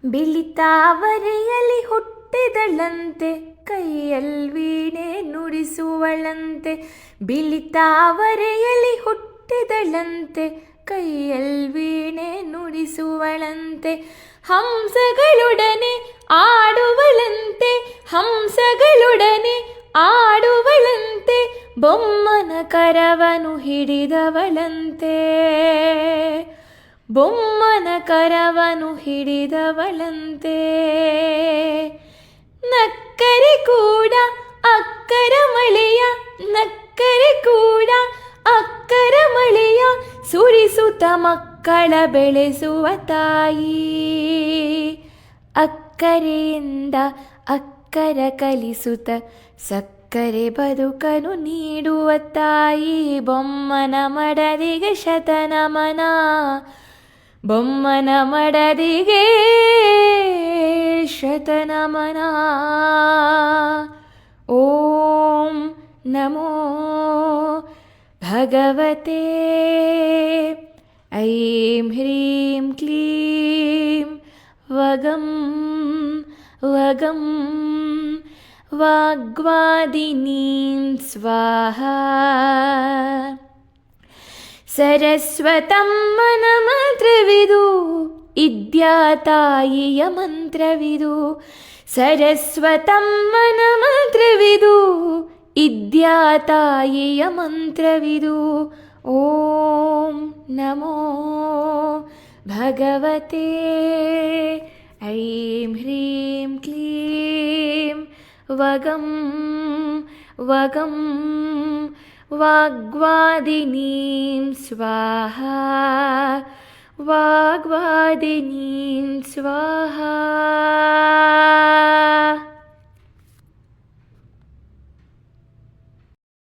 ಬಿಳಿತಾವರೆಯಲ್ಲಿ ಹುಟ್ಟಿದಳಂತೆ, ಕೈಯಲ್ಲಿ ವೀಣೆ ನುಡಿಸುವಳಂತೆ. ಬಿಳಿತಾವರೆಯಲ್ಲಿ ಹುಟ್ಟಿದಳಂತೆ, ಕೈಯಲ್ಲಿ ವೀಣೆ ನುಡಿಸುವಳಂತೆ. ಹಂಸಗಳೊಡನೆ ಆಡುವಳಂತೆ, ಹಂಸಗಳೊಡನೆ ಆಡುವಳಂತೆ. ಬೊಮ್ಮನ ಕರವನು ಹಿಡಿದವಳಂತೆ, ಬೊಮ್ಮನ ಕರವನು ಹಿಡಿದವಳಂತೆ. ನಕ್ಕರೆ ಕೂಡ ಅಕ್ಕರ ಮಳೆಯ, ನಕ್ಕರೆ ಕೂಡ ಅಕ್ಕರ ಮಳೆಯ, ಸುರಿಸುತ್ತ ಮಕ್ಕಳ ಬೆಳೆಸುವ ತಾಯಿ. ಅಕ್ಕರೆಯಿಂದ ಅಕ್ಕರ ಕಲಿಸುತ್ತ ಸಕ್ಕರೆ ಬದುಕನು ನೀಡುವ ತಾಯಿ. ಬೊಮ್ಮನ ಮಡದಿಗೆ ಶತನಮನ, ಬೊಮ್ಮನ ಮಡದಿಗೆ ಶತನಮನ. ಓಂ ನಮೋ ಭಗವತೆ. ಐಂ ಹ್ರೀಂ ಕ್ಲೀಂ ವಗಂ ವಗಂ ವಾಗ್ವಾದಿನೀಂ ಸ್ವಾಹಾ. ಸರಸ್ವತಮ್ಮನ ಮಂತ್ರವಿದು, ಇದ್ಯಾ ತಾಯಿಯ ಮಂತ್ರವಿದು. ಸರಸ್ವತಮ್ಮನ ಮಂತ್ರವಿದು, ಇದ್ಯಾ ತಾಯಿಯ ಮಂತ್ರವಿದು. ಓಂ ನಮೋ ಭಗವತೆ. ಐಂ ಹ್ರೀಂ ಕ್ಲೀಂ ವಗಂ ವಗಂ ವಾಗ್ವಾದಿನೀಂ ಸ್ವಾಹಾ, ವಾಗ್ವಾದಿನೀಂ ಸ್ವಾಹಾ.